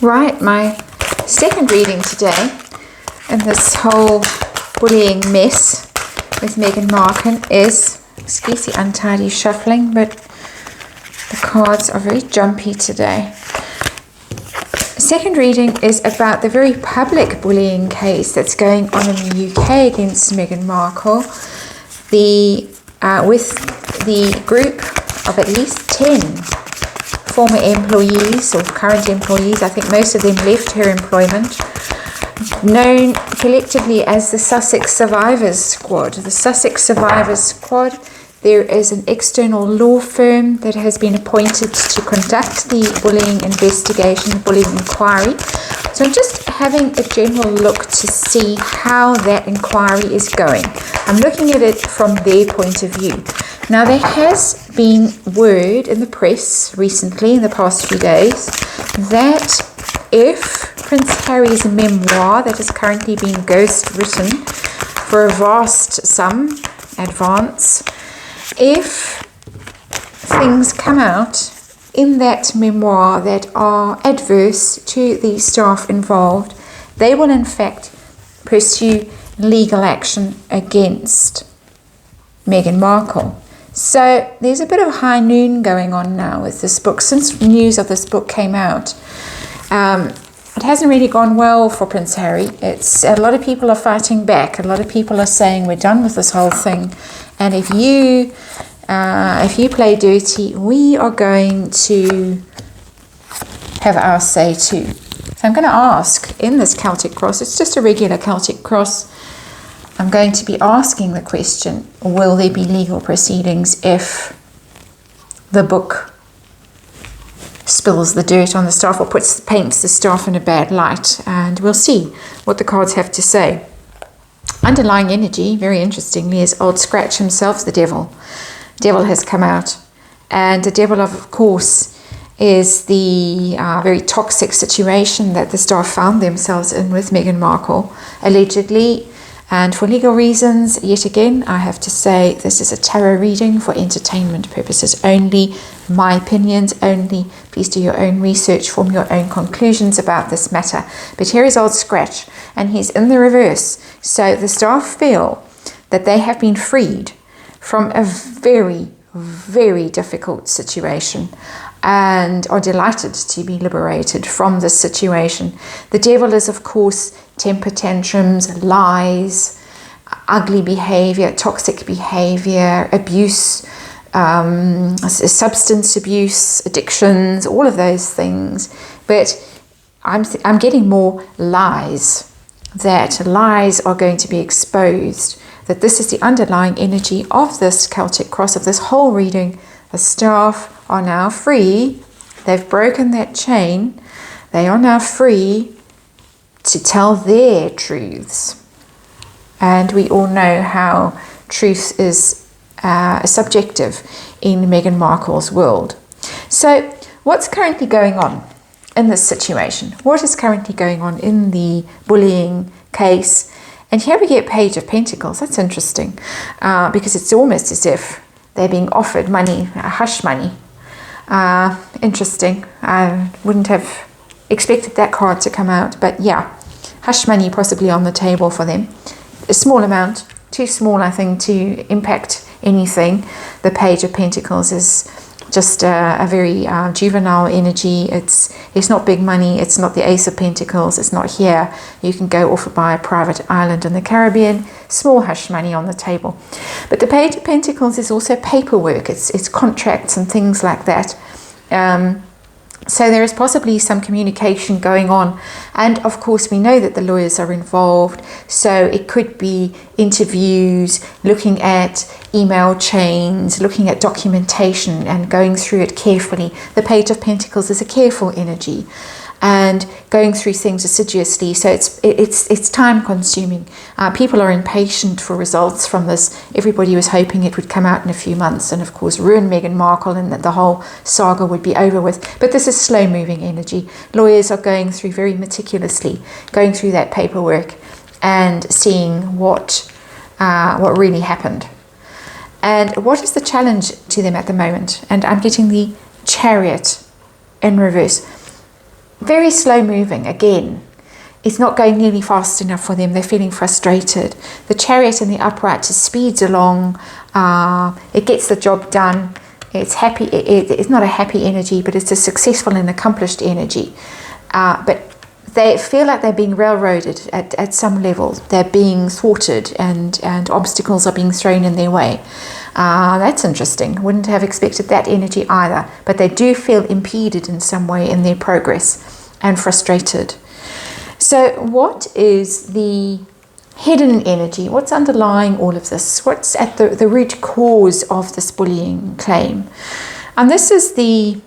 Right, my second reading today in this whole bullying mess with Meghan Markle is, excuse the untidy shuffling, but the cards are very jumpy today. Second reading is about the very public bullying case that's going on in the UK against Meghan Markle. With the group of at least 10 former employees or current employees, I think most of them left her employment, known collectively as the Sussex Survivors Squad. The Sussex Survivors Squad, there is an external law firm that has been appointed to conduct the bullying investigation, the bullying inquiry. So I'm just having a general look to see how that inquiry is going. I'm looking at it from their point of view. Now, there has been word in the press recently, in the past few days, that if Prince Harry's memoir that is currently being ghost-written for a vast sum advance, if things come out in that memoir that are adverse to the staff involved, they will in fact pursue legal action against Meghan Markle. So there's a bit of high noon going on now with this book. Since news of this book came out, it hasn't really gone well for Prince Harry. A lot of people are fighting back. A lot of people are saying we're done with this whole thing, and if you play dirty, we are going to have our say too. So I'm going to ask in this Celtic cross, it's just a regular Celtic cross, I'm going to be asking the question, will there be legal proceedings if the book spills the dirt on the staff or paints the staff in a bad light? And we'll see what the cards have to say. Underlying energy, very interestingly, is Old Scratch himself, the devil. Devil has come out, and the devil, of course, is the very toxic situation that the staff found themselves in with Meghan Markle, allegedly, and for legal reasons. Yet again, I have to say this is a tarot reading for entertainment purposes only, my opinions only. Please do your own research, form your own conclusions about this matter. But here is Old Scratch, and he's in the reverse. So the staff feel that they have been freed from a very, very difficult situation and are delighted to be liberated from this situation. The devil is, of course, temper tantrums, lies, ugly behavior, toxic behavior, abuse, substance abuse, addictions, all of those things. But I'm getting more lies, that lies are going to be exposed, that this is the underlying energy of this Celtic cross, of this whole reading. The staff are now free. They've broken that chain. They are now free to tell their truths. And we all know how truth is subjective in Meghan Markle's world. So what's currently going on in this situation? What is currently going on in the bullying case? And here we get Page of Pentacles. That's interesting, because it's almost as if they're being offered money, hush money. Interesting. I wouldn't have expected that card to come out, but yeah, hush money possibly on the table for them. A small amount, too small, I think, to impact anything. The Page of Pentacles is just a very juvenile energy. It's not big money. It's not the Ace of Pentacles. It's not here. You can go off by a private island in the Caribbean. Small hush money on the table. But the Page of Pentacles is also paperwork. It's contracts and things like that. So there is possibly some communication going on. And of course, we know that the lawyers are involved. So it could be interviews, looking at email chains, looking at documentation and going through it carefully. The Page of Pentacles is a careful energy and going through things assiduously. So it's time consuming. People are impatient for results from this. Everybody was hoping it would come out in a few months and of course ruin Meghan Markle and that the whole saga would be over with. But this is slow moving energy. Lawyers are going through very meticulously, going through that paperwork and seeing what really happened. And what is the challenge to them at the moment? And I'm getting the Chariot in reverse. very slow moving again. It's not going nearly fast enough for them. They're feeling frustrated. The Chariot in the upright just speeds along. It gets the job done. It's happy. It's not a happy energy, but it's a successful and accomplished energy. But they feel like they're being railroaded at some level. They're being thwarted, and obstacles are being thrown in their way. That's interesting. Wouldn't have expected that energy either. But they do feel impeded in some way in their progress and frustrated. So what is the hidden energy? What's underlying all of this? What's at the root cause of this bullying claim? And this is the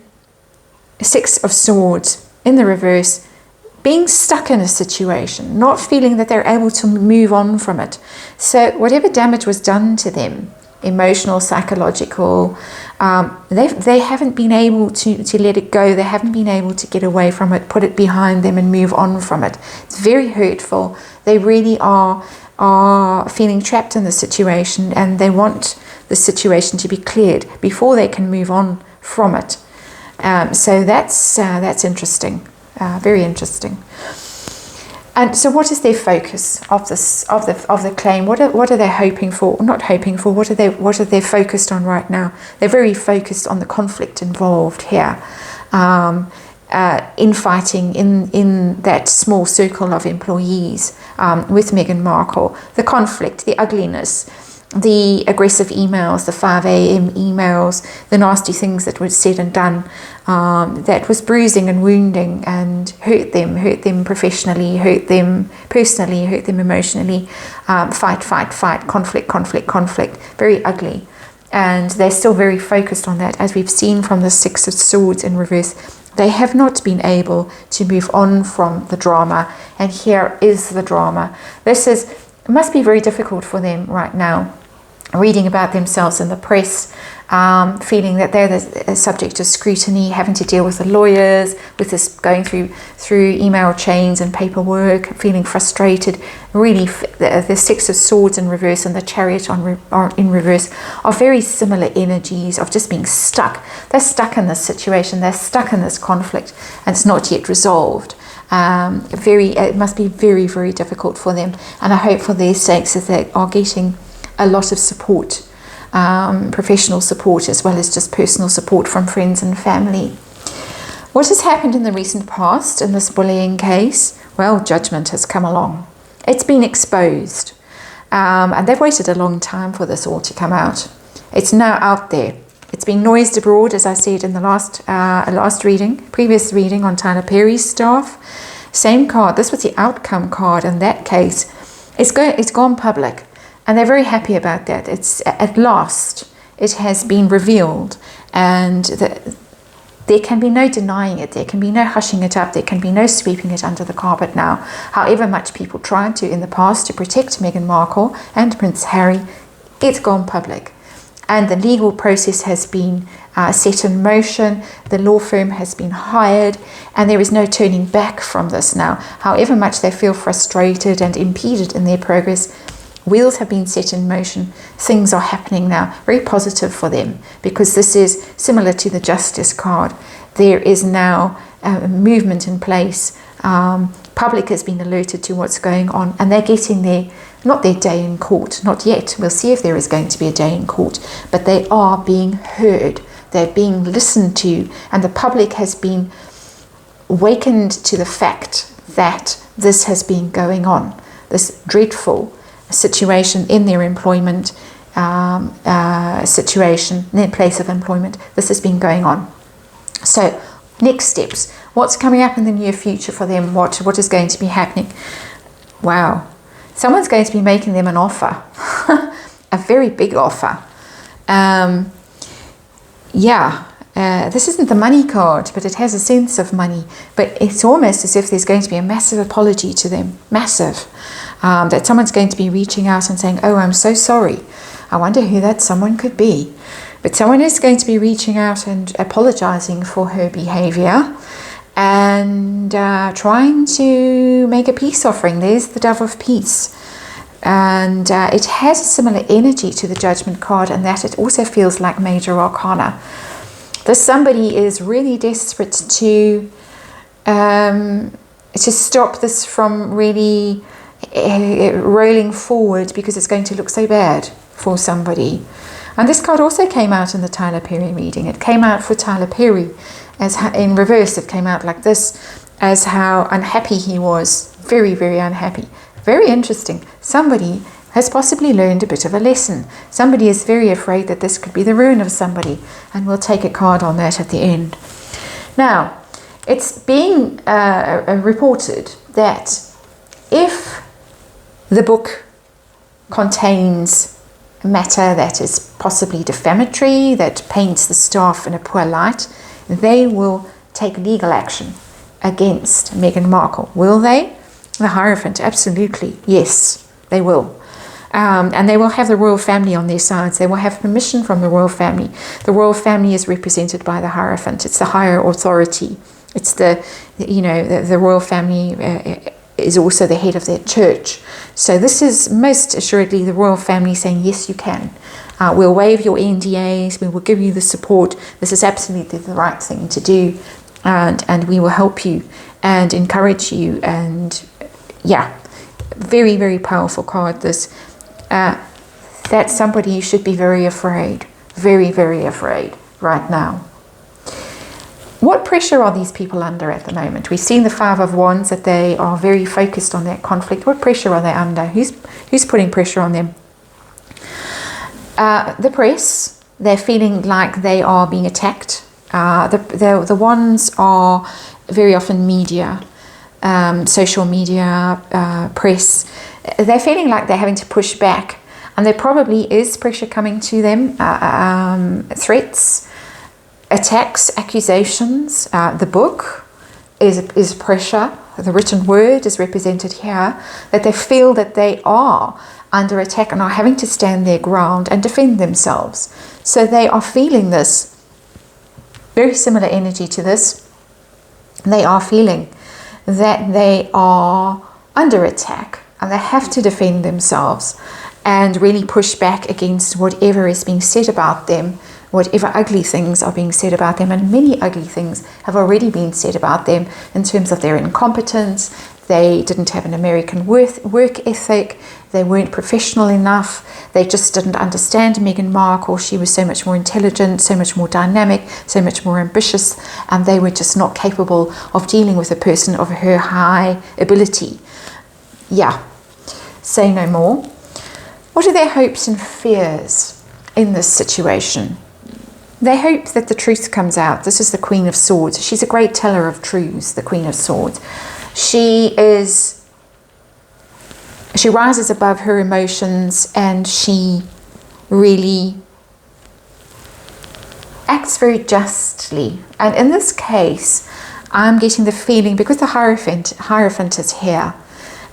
Six of Swords in the reverse, being stuck in a situation, not feeling that they're able to move on from it. So whatever damage was done to them, emotional, psychological, they haven't been able to let it go. They haven't been able to get away from it, put it behind them and move on from it. It's very hurtful. They really are feeling trapped in the situation, and they want the situation to be cleared before they can move on from it. So that's interesting, very interesting. And so, what is their focus of the claim? What are they hoping for? Not hoping for. What are they focused on right now? They're very focused on the conflict involved here, infighting in that small circle of employees with Meghan Markle. The conflict, the ugliness, the aggressive emails, the 5 a.m. emails, the nasty things that were said and done, that was bruising and wounding and hurt them professionally, hurt them personally, hurt them emotionally. Fight, conflict, very ugly. And they're still very focused on that, as we've seen from the Six of Swords in reverse. They have not been able to move on from the drama, and here is the drama. It must be very difficult for them right now, reading about themselves in the press, feeling that they're the subject of scrutiny, having to deal with the lawyers, with this going through email chains and paperwork, feeling frustrated. Really, the Six of Swords in reverse and the Chariot in reverse are very similar energies of just being stuck. They're stuck in this situation. They're stuck in this conflict, and it's not yet resolved. It must be very, very difficult for them, and I hope for their sakes that they are getting a lot of support, professional support as well as just personal support from friends and family. What has happened in the recent past in this bullying case? Well, judgment has come along. It's been exposed, and they've waited a long time for this all to come out. It's now out there. It's been noised abroad, as I said in the previous reading on Tyler Perry's staff. Same card. This was the outcome card in that case. It's gone public, and they're very happy about that. It's at last it has been revealed, and there can be no denying it. There can be no hushing it up. There can be no sweeping it under the carpet now. However much people tried to in the past to protect Meghan Markle and Prince Harry, it's gone public. And the legal process has been set in motion. The law firm has been hired, and there is no turning back from this now. However much they feel frustrated and impeded in their progress, wheels have been set in motion. Things are happening now. Very positive for them, because this is similar to the Justice card. There is now a movement in place. Public has been alerted to what's going on, and they're getting not their day in court, not yet. We'll see if there is going to be a day in court, but they are being heard. They're being listened to, and the public has been awakened to the fact that this has been going on, this dreadful situation in their employment situation, in their place of employment. This has been going on. So, next steps. What's coming up in the near future for them? What is going to be happening? Wow. Someone's going to be making them an offer. A very big offer. This isn't the money card, but it has a sense of money. But it's almost as if there's going to be a massive apology to them. Massive. That someone's going to be reaching out and saying, oh, I'm so sorry. I wonder who that someone could be. But someone is going to be reaching out and apologizing for her behavior, and trying to make a peace offering. There's the Dove of Peace. And it has a similar energy to the Judgment card, and that it also feels like Major Arcana. This somebody is really desperate to to stop this from really rolling forward, because it's going to look so bad for somebody. And this card also came out in the Tyler Perry reading. It came out for Tyler Perry as in reverse. It came out like this, as how unhappy he was. Very, very unhappy. Very interesting. Somebody has possibly learned a bit of a lesson. Somebody is very afraid that this could be the ruin of somebody, and we'll take a card on that at the end. Now, it's being reported that if the book contains matter that is possibly defamatory, that paints the staff in a poor light, they will take legal action against Meghan Markle. Will they? The Hierophant, absolutely, yes, they will. And they will have the royal family on their sides. They will have permission from the royal family. The royal family is represented by the Hierophant. It's the higher authority. It's the royal family is also the head of their church. So this is most assuredly the royal family saying, yes, you can. We'll waive your NDAs. We will give you the support. This is absolutely the right thing to do. And we will help you and encourage you. And yeah, very, very powerful card, this. That somebody should be very afraid. Very, very afraid right now. What pressure are these people under at the moment? We've seen the Five of Wands, that they are very focused on that conflict. What pressure are they under? Who's putting pressure on them? The press. They're feeling like they are being attacked. The Wands are very often media, social media, press. They're feeling like they're having to push back, and there probably is pressure coming to them, threats, attacks, accusations. The book is pressure. The written word is represented here, that they feel that they are under attack and are having to stand their ground and defend themselves. So they are feeling this, very similar energy to this. They are feeling that they are under attack and they have to defend themselves and really push back against whatever is being said about them, whatever ugly things are being said about them. And many ugly things have already been said about them in terms of their incompetence. They didn't have an American work ethic. They weren't professional enough. They just didn't understand Meghan Markle. She was so much more intelligent, so much more dynamic, so much more ambitious, and they were just not capable of dealing with a person of her high ability. Yeah, say no more. What are their hopes and fears in this situation? They hope that the truth comes out. This is the Queen of Swords. She's a great teller of truths, the Queen of Swords. She rises above her emotions, and she really acts very justly. And in this case, I'm getting the feeling, because the Hierophant is here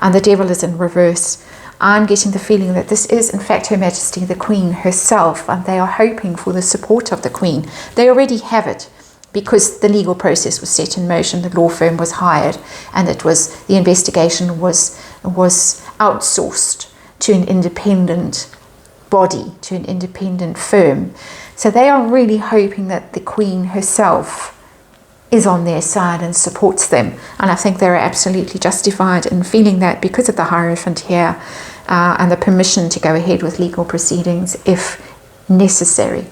and the Devil is in reverse, I'm getting the feeling that this is in fact Her Majesty the Queen herself, and they are hoping for the support of the Queen. They already have it, because the legal process was set in motion, the law firm was hired, and the investigation was outsourced to an independent body, to an independent firm. So they are really hoping that the Queen herself is on their side and supports them. And I think they're absolutely justified in feeling that, because of the Hierophant here and the permission to go ahead with legal proceedings if necessary.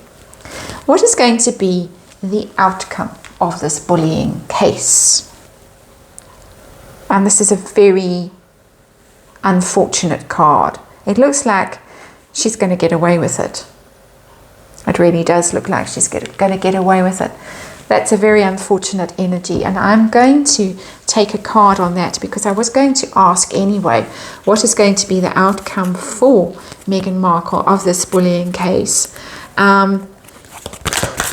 What is going to be the outcome of this bullying case? And this is a very unfortunate card. It looks like she's going to get away with it. It really does look like she's going to get away with it. That's a very unfortunate energy, and I'm going to take a card on that, because I was going to ask anyway, what is going to be the outcome for Meghan Markle of this bullying case?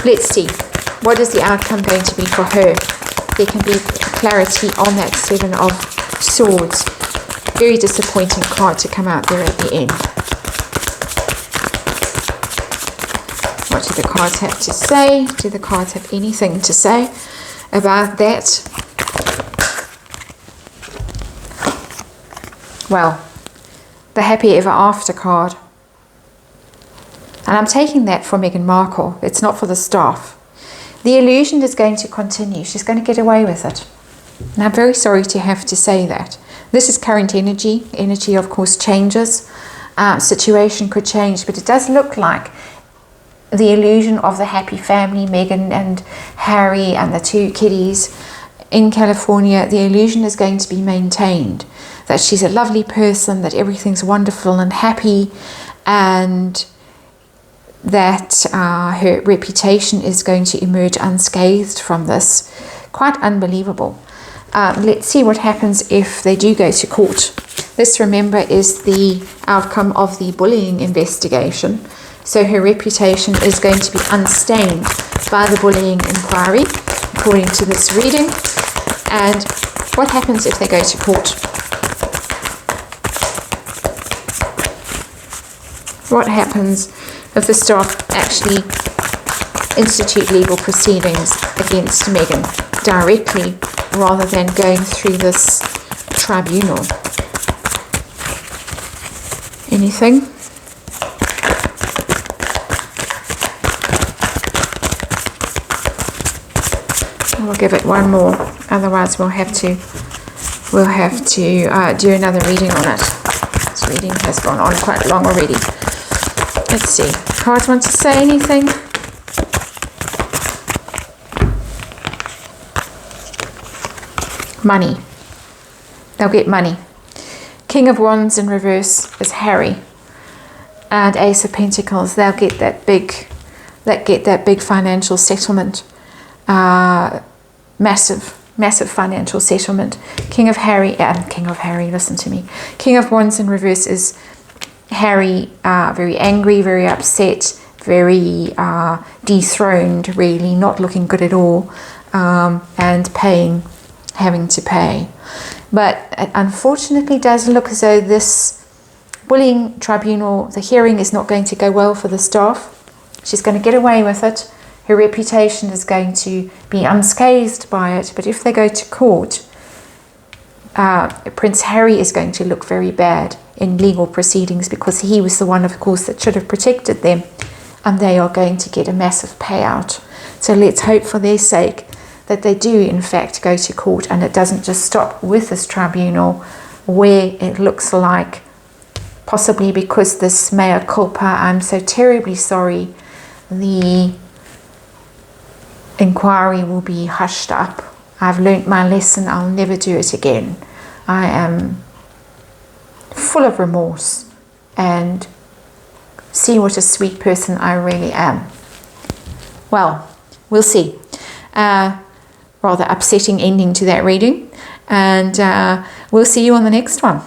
Let's see. What is the outcome going to be for her? There can be clarity on that Seven of Swords. Very disappointing card to come out there at the end. What do the cards have to say? Do the cards have anything to say about that? Well, the happy ever after card. And I'm taking that for Meghan Markle. It's not for the staff. The illusion is going to continue. She's going to get away with it. And I'm very sorry to have to say that. This is current energy. Energy, of course, changes. Situation could change, but it does look like the illusion of the happy family, Meghan and Harry and the 2 kiddies in California, the illusion is going to be maintained. That she's a lovely person, that everything's wonderful and happy, and that her reputation is going to emerge unscathed from this. Quite unbelievable. Let's see what happens if they do go to court. This, remember, is the outcome of the bullying investigation. So her reputation is going to be unstained by the bullying inquiry, according to this reading. And what happens if they go to court? What happens if the staff actually institute legal proceedings against Meghan directly rather than going through this tribunal? Anything? We'll give it one more, otherwise we'll have to do another reading on it. This reading has gone on quite long already. Let's see. Cards want to say anything? Money. They'll get money. King of Wands in reverse is Harry, and Ace of Pentacles. They'll get that big financial settlement. Massive financial settlement. King of Harry, listen to me. King of Wands in reverse is Harry, very angry, very upset, very dethroned, really, not looking good at all, and having to pay. But it unfortunately does look as though this bullying tribunal, the hearing, is not going to go well for the staff. She's going to get away with it. Her reputation is going to be unscathed by it. But if they go to court, Prince Harry is going to look very bad in legal proceedings, because he was the one, of course, that should have protected them, and they are going to get a massive payout. So let's hope for their sake that they do in fact go to court, and it doesn't just stop with this tribunal where it looks like, possibly because this mea culpa, I'm so terribly sorry, the inquiry will be hushed up. I've learnt my lesson, I'll never do it again. I am full of remorse, and see what a sweet person I really am. Well, we'll see. Rather upsetting ending to that reading, and we'll see you on the next one.